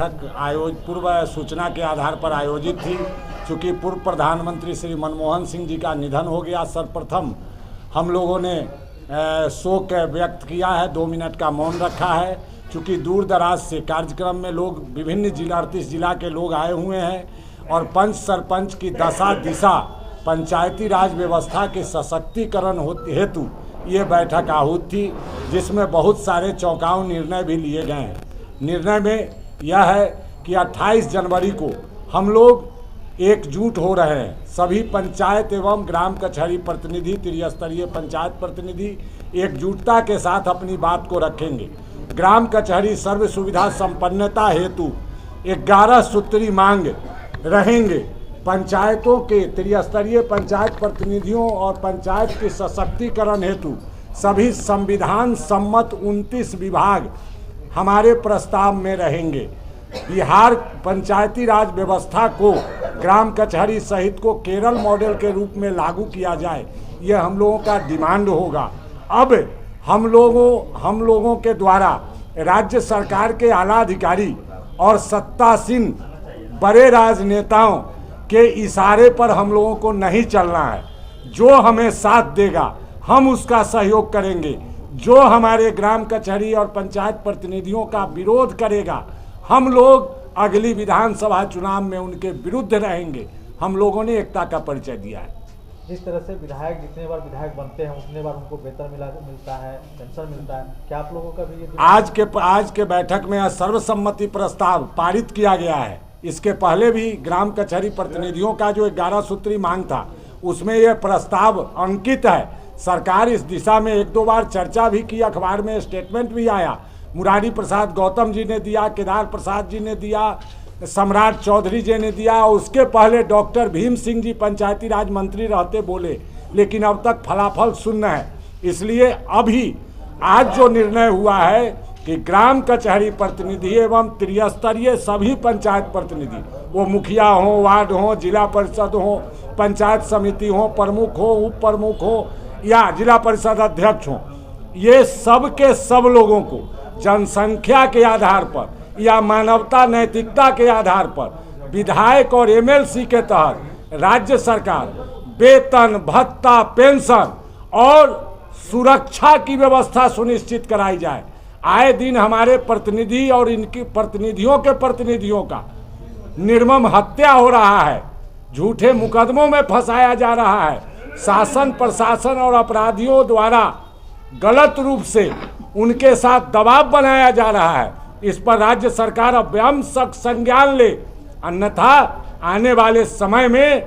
बैठक पूर्व सूचना के आधार पर आयोजित थी। चूँकि पूर्व प्रधानमंत्री श्री मनमोहन सिंह जी का निधन हो गया, सर्वप्रथम हम लोगों ने शोक व्यक्त किया है, 2 मिनट का मौन रखा है। चूँकि दूर दराज से कार्यक्रम में लोग विभिन्न 38 जिला के लोग आए हुए हैं और पंच सरपंच की दशा दिशा पंचायती राज व्यवस्था के सशक्तिकरण हेतु ये बैठक आहूत थी, जिसमें बहुत सारे चौंकाऊ निर्णय भी लिए गए हैं। निर्णय में यह है कि 28 जनवरी को हम लोग एकजुट हो रहे हैं। सभी पंचायत एवं ग्राम कचहरी प्रतिनिधि, त्रिस्तरीय पंचायत प्रतिनिधि एकजुटता के साथ अपनी बात को रखेंगे। ग्राम कचहरी सर्व सुविधा संपन्नता हेतु 11 सूत्री मांग रहेंगे। पंचायतों के त्रिस्तरीय पंचायत प्रतिनिधियों और पंचायत के सशक्तिकरण हेतु सभी संविधान सम्मत 29 विभाग हमारे प्रस्ताव में रहेंगे। बिहार पंचायती राज व्यवस्था को ग्राम कचहरी सहित को केरल मॉडल के रूप में लागू किया जाए, यह हम लोगों का डिमांड होगा। अब हम लोगों के द्वारा राज्य सरकार के आला अधिकारी और सत्तासीन बड़े राजनेताओं के इशारे पर हम लोगों को नहीं चलना है। जो हमें साथ देगा हम उसका सहयोग करेंगे, जो हमारे ग्राम कचहरी और पंचायत प्रतिनिधियों का विरोध करेगा हम लोग अगली विधानसभा चुनाव में उनके विरुद्ध रहेंगे। हम लोगों ने एकता का परिचय दिया है। जिस तरह से विधायक जितने बार विधायक बनते हैं उतने बार उनको वेतन मिलता है, पेंशन मिलता है, क्या आप लोगों का भी आज के बैठक में सर्वसम्मति प्रस्ताव पारित किया गया है। इसके पहले भी ग्राम कचहरी प्रतिनिधियों का जो 11 सूत्री मांग था उसमें यह प्रस्ताव अंकित है। सरकार इस दिशा में 1-2 बार चर्चा भी की, अखबार में स्टेटमेंट भी आया। मुरारी प्रसाद गौतम जी ने दिया, केदार प्रसाद जी ने दिया, सम्राट चौधरी जी ने दिया। उसके पहले डॉक्टर भीम सिंह जी पंचायती राज मंत्री रहते बोले, लेकिन अब तक फलाफल शून्य है। इसलिए अभी आज जो निर्णय हुआ है कि ग्राम कचहरी प्रतिनिधि एवं त्रिस्तरीय सभी पंचायत प्रतिनिधि, वो मुखिया हो, वार्ड हो, जिला परिषद हो, पंचायत समिति हो, प्रमुख हो, उप प्रमुख हो या जिला परिषद अध्यक्ष हो, ये सब के सब लोगों को जनसंख्या के आधार पर या मानवता नैतिकता के आधार पर विधायक और एमएलसी के तहत राज्य सरकार वेतन, भत्ता, पेंशन और सुरक्षा की व्यवस्था सुनिश्चित कराई जाए। आए दिन हमारे प्रतिनिधि और इनकी प्रतिनिधियों के प्रतिनिधियों का निर्मम हत्या हो रहा है, झूठे मुकदमों में फंसाया जा रहा है। शासन प्रशासन और अपराधियों द्वारा गलत रूप से उनके साथ दबाव बनाया जा रहा है। इस पर राज्य सरकार अवश्य सख्त संज्ञान ले, अन्यथा आने वाले समय में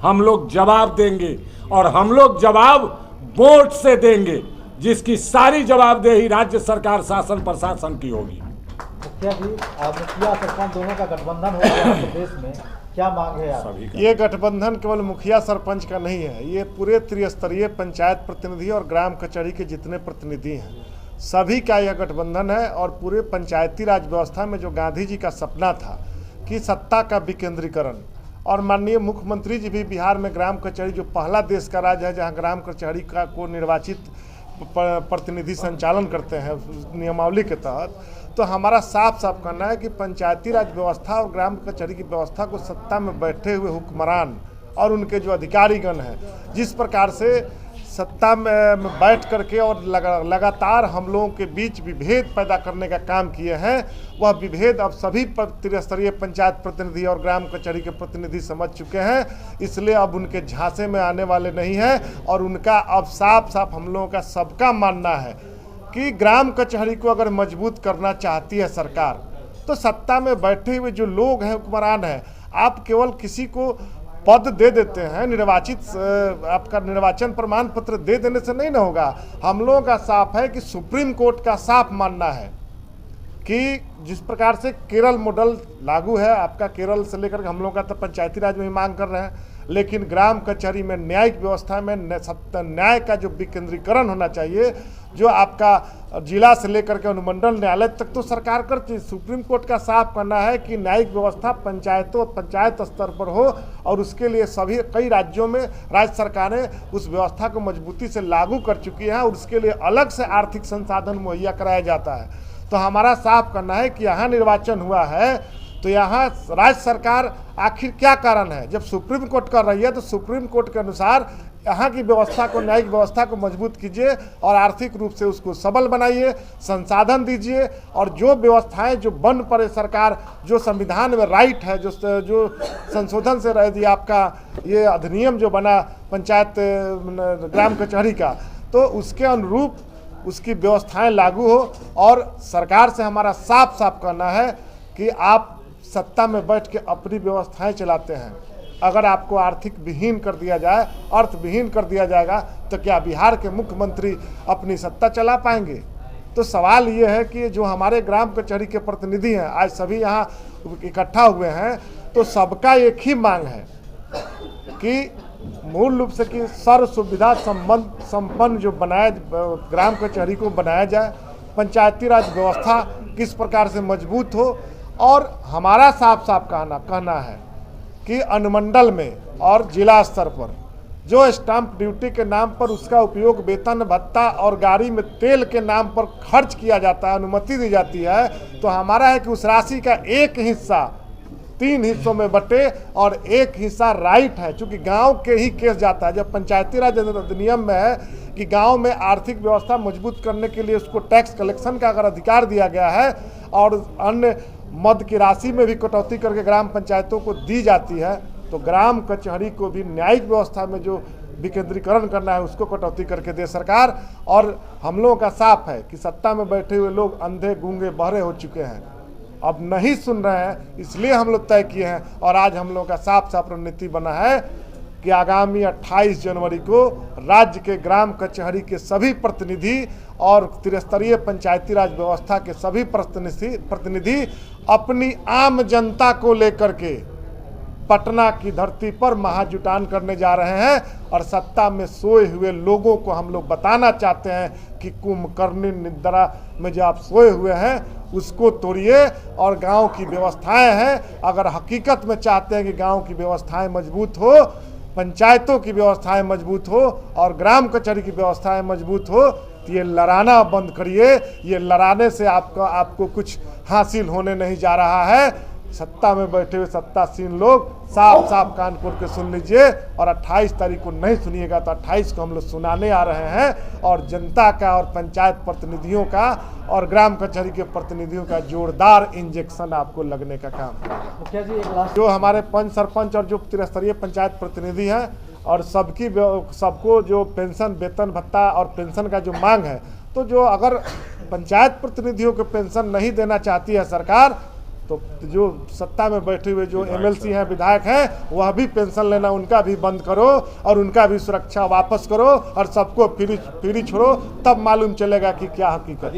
हम लोग जवाब देंगे और हम लोग जवाब वोट से देंगे, जिसकी सारी जवाबदेही राज्य सरकार शासन प्रशासन की होगी। मुखिया जी, मुखिया सरपंच दोनों का गठबंधन हो गया प्रदेश में, क्या मांग है आप? ये गठबंधन केवल मुखिया सरपंच का नहीं है, ये पूरे त्रिस्तरीय पंचायत प्रतिनिधि और ग्राम कचहरी के जितने प्रतिनिधि हैं सभी का यह गठबंधन है। और पूरे पंचायती राज व्यवस्था में जो गांधी जी का सपना था कि सत्ता का विकेंद्रीकरण, और माननीय मुख्यमंत्री जी भी बिहार में ग्राम कचहरी जो पहला देश का राज्य है जहां ग्राम कचहरी का को निर्वाचित प्रतिनिधि संचालन करते हैं नियमावली के तहत, तो हमारा साफ साफ कहना है कि पंचायती राज व्यवस्था और ग्राम कचहरी की व्यवस्था को सत्ता में बैठे हुए हुक्मरान और उनके जो अधिकारीगण हैं जिस प्रकार से सत्ता में बैठ करके और लगातार हम लोगों के बीच विभेद पैदा करने का काम किए हैं, वह विभेद अब सभी त्रिस्तरीय पंचायत प्रतिनिधि और ग्राम कचहरी के प्रतिनिधि समझ चुके हैं। इसलिए अब उनके झांसे में आने वाले नहीं हैं और उनका अब साफ साफ हम लोगों का सबका मानना है कि ग्राम कचहरी को अगर मजबूत करना चाहती है सरकार तो सत्ता में बैठे हुए जो लोग हैं हुक्मरान हैं, आप केवल किसी को पद दे देते हैं, निर्वाचित आपका निर्वाचन प्रमाण पत्र दे देने से नहीं ना होगा। हम लोगों का साफ है कि सुप्रीम कोर्ट का साफ मानना है कि जिस प्रकार से केरल मॉडल लागू है, आपका केरल से लेकर हम लोगों का तो पंचायती राज में ही मांग कर रहे हैं, लेकिन ग्राम कचहरी में न्यायिक व्यवस्था में न्याय का जो विकेंद्रीकरण होना चाहिए, जो आपका जिला से लेकर के अनुमंडल न्यायालय तक तो सरकार करती है। सुप्रीम कोर्ट का साफ कहना है कि न्यायिक व्यवस्था पंचायत स्तर पर हो और उसके लिए सभी कई राज्यों में राज्य सरकारें उस व्यवस्था को मजबूती से लागू कर चुकी हैं और उसके लिए अलग से आर्थिक संसाधन मुहैया कराया जाता है। तो हमारा साफ करना है कि यहाँ निर्वाचन हुआ है तो यहाँ राज्य सरकार आखिर क्या कारण है। जब सुप्रीम कोर्ट कर रही है तो सुप्रीम कोर्ट के अनुसार यहाँ की व्यवस्था को, न्यायिक व्यवस्था को मजबूत कीजिए और आर्थिक रूप से उसको सबल बनाइए, संसाधन दीजिए, और जो व्यवस्थाएं जो बन पड़े सरकार, जो संविधान में राइट है, जो संशोधन से रह दिया आपका ये अधिनियम जो बना पंचायत ग्राम कचहरी का, तो उसके अनुरूप उसकी व्यवस्थाएं लागू हो। और सरकार से हमारा साफ साफ कहना है कि आप सत्ता में बैठ के अपनी व्यवस्थाएं चलाते हैं, अगर आपको आर्थिक विहीन कर दिया जाए, अर्थ विहीन कर दिया जाएगा, तो क्या बिहार के मुख्यमंत्री अपनी सत्ता चला पाएंगे। तो सवाल ये है कि जो हमारे ग्राम कचहरी के प्रतिनिधि हैं, आज सभी यहाँ इकट्ठा हुए हैं, तो सबका एक ही मांग है कि मूल रूप से कि सर्व सुविधा संपन्न जो ग्राम कचहरी को बनाया जाए, पंचायती राज व्यवस्था किस प्रकार से मजबूत हो। और हमारा साफ साफ कहना है कि अनुमंडल में और जिला स्तर पर जो स्टाम्प ड्यूटी के नाम पर उसका उपयोग वेतन भत्ता और गाड़ी में तेल के नाम पर खर्च किया जाता है, अनुमति दी जाती है, तो हमारा है कि उस राशि का एक हिस्सा 3 हिस्सों में बटे और एक हिस्सा राइट है, चूँकि गांव के ही केस जाता है। जब पंचायती राज अधिनियम में है कि गांव में आर्थिक व्यवस्था मजबूत करने के लिए उसको टैक्स कलेक्शन का अगर अधिकार दिया गया है और अन्य मद की राशि में भी कटौती करके ग्राम पंचायतों को दी जाती है, तो ग्राम कचहरी को भी न्यायिक व्यवस्था में जो विकेंद्रीकरण करना है उसको कटौती करके दे सरकार। और हम लोगों का साफ है कि सत्ता में बैठे हुए लोग अंधे गूंगे बहरे हो चुके हैं, अब नहीं सुन रहे हैं, इसलिए हम लोग तय किए हैं। और आज हम लोगों का साफ साफ रणनीति बना है कि आगामी 28 जनवरी को राज्य के ग्राम कचहरी के सभी प्रतिनिधि और त्रिस्तरीय पंचायती राज व्यवस्था के सभी प्रतिनिधि अपनी आम जनता को लेकर के पटना की धरती पर महाजुटान करने जा रहे हैं। और सत्ता में सोए हुए लोगों को हम लोग बताना चाहते हैं कि कुंभकर्णी निद्रा में जो आप सोए हुए हैं उसको तोड़िए और गांव की व्यवस्थाएं हैं। अगर हकीकत में चाहते हैं कि गांव की व्यवस्थाएं मजबूत हो, पंचायतों की व्यवस्थाएं मजबूत हो और ग्राम कचहरी की व्यवस्थाएं मजबूत हो, तो ये लड़ाना बंद करिए। ये लड़ाने से आपको कुछ हासिल होने नहीं जा रहा है। सत्ता में बैठे हुए सत्तासीन लोग साफ साफ कान खोल के सुन लीजिए, और 28 तारीख को नहीं सुनिएगा तो 28 को हम लोग सुनाने आ रहे हैं। और जनता का और पंचायत प्रतिनिधियों का और ग्राम कचहरी के प्रतिनिधियों का जोरदार इंजेक्शन आपको लगने का काम करेगा। मुखिया जी, एक लास्ट, जो हमारे पंच सरपंच और जो त्रिस्तरीय पंचायत प्रतिनिधि हैं और सबको जो पेंशन, वेतन भत्ता और पेंशन का जो मांग है, तो जो अगर पंचायत प्रतिनिधियों को पेंशन नहीं देना चाहती है सरकार, तो जो सत्ता में बैठे हुए जो एमएलसी हैं, विधायक हैं, वह भी पेंशन लेना उनका भी बंद करो और उनका भी सुरक्षा वापस करो और सबको फ्री छोड़ो, तब मालूम चलेगा कि क्या हकीकत है।